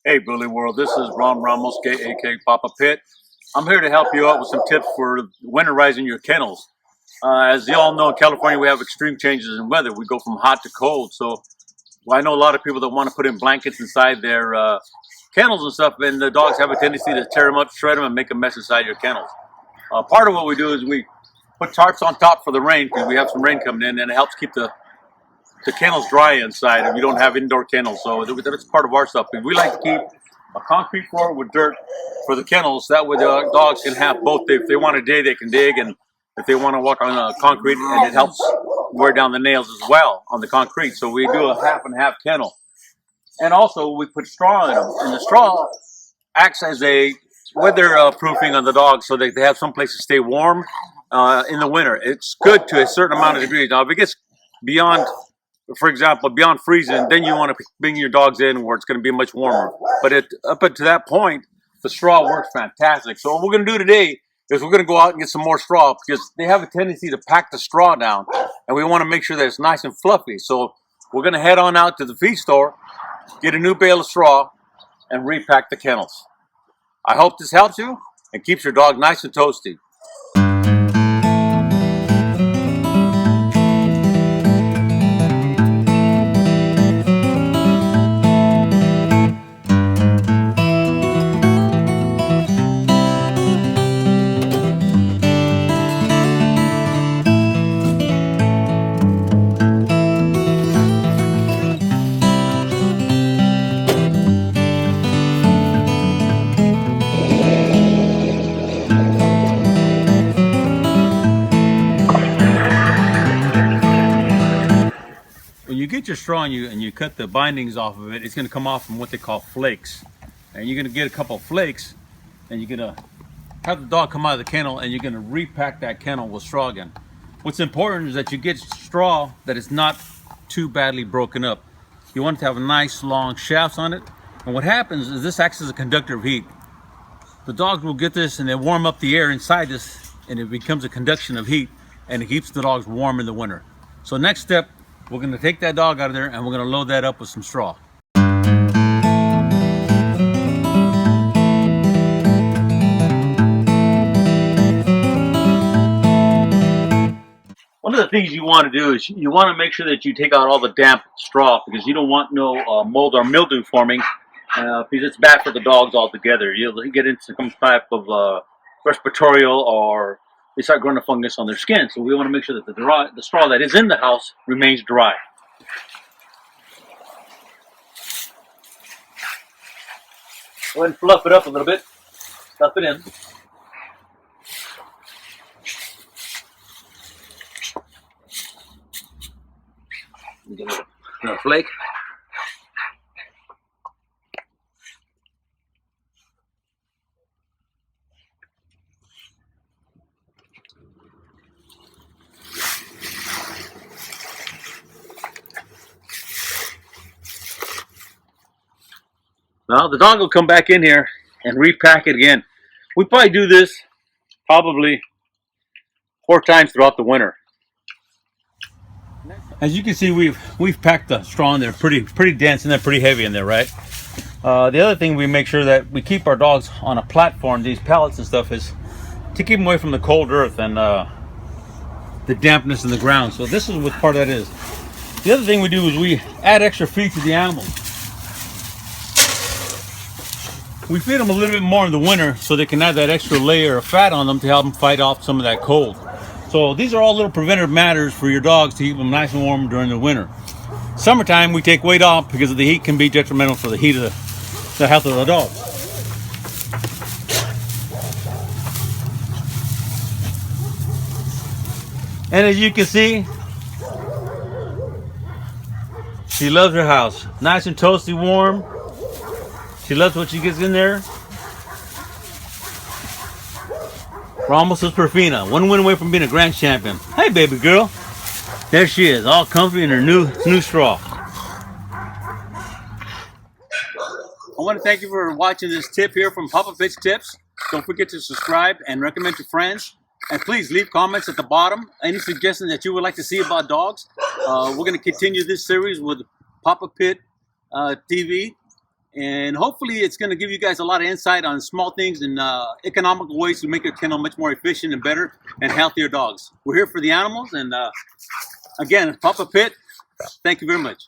Hey, Bully World, this is Ron Ramos, aka Papa Pitt. I'm here to help you out with some tips for winterizing your kennels. As you all know, in California, we have extreme changes in weather. We go from hot to cold. So I know a lot of people that want to put in blankets inside their kennels and stuff, and the dogs have a tendency to tear them up, shred them, and make a mess inside your kennels. Part of what we do is we put tarps on top for the rain because we have some rain coming in, and it helps keep the kennels dry inside, and we don't have indoor kennels, so that's part of our stuff. And we like to keep a concrete floor with dirt for the kennels. That way the dogs can have both. If they want to dig, they can dig, and if they want to walk on concrete, and it helps wear down the nails as well on the concrete. So we do a half and half kennel. And also we put straw in them, and the straw acts as a weather proofing on the dogs so that they have some place to stay warm in the winter. It's good to a certain amount of degrees. Now, if it gets beyond, for example, beyond freezing, then you want to bring your dogs in where it's going to be much warmer. But up until that point, the straw works fantastic. So what we're going to do today is we're going to go out and get some more straw because they have a tendency to pack the straw down, and we want to make sure that it's nice and fluffy. So we're going to head on out to the feed store, get a new bale of straw, and repack the kennels. I hope this helps you and keeps your dog nice and toasty. When you get your straw and you cut the bindings off of it, it's going to come off from what they call flakes. And you're going to get a couple of flakes, and you're going to have the dog come out of the kennel, and you're going to repack that kennel with straw again. What's important is that you get straw that is not too badly broken up. You want it to have nice long shafts on it. And what happens is this acts as a conductor of heat. The dogs will get this and they warm up the air inside this, and it becomes a conduction of heat, and it keeps the dogs warm in the winter. So next step, we're going to take that dog out of there and we're going to load that up with some straw. One of the things you want to do is you want to make sure that you take out all the damp straw because you don't want no mold or mildew forming because it's bad for the dogs altogether. You'll get into some type of respiratory or they start growing a fungus on their skin. So we want to make sure that the straw that is in the house remains dry. Go ahead and fluff it up a little bit. Stuff it in. Get a little flake. Now the dog will come back in here and repack it again. We probably do this probably 4 times throughout the winter. As you can see, we've packed the straw in there pretty dense and they're pretty heavy in there, right? The other thing we make sure that we keep our dogs on a platform, these pallets and stuff, is to keep them away from the cold earth and the dampness in the ground. So this is what part of that is. The other thing we do is we add extra feed to the animals. We feed them a little bit more in the winter so they can have that extra layer of fat on them to help them fight off some of that cold. So these are all little preventative matters for your dogs to keep them nice and warm during the winter. Summertime, we take weight off because the heat can be detrimental for the heat of the health of the dogs. And as you can see, she loves her house. Nice and toasty warm. She loves what she gets in there. Ramos is Perfina, one win away from being a grand champion. Hey, baby girl. There she is, all comfy in her new straw. I want to thank you for watching this tip here from Papa Pitt's Tips. Don't forget to subscribe and recommend to friends. And please leave comments at the bottom. Any suggestions that you would like to see about dogs. We're going to continue this series with Papa Pitt TV. And hopefully it's going to give you guys a lot of insight on small things and economical ways to make your kennel much more efficient and better and healthier dogs. We're here for the animals, and again, Papa Pitt, thank you very much.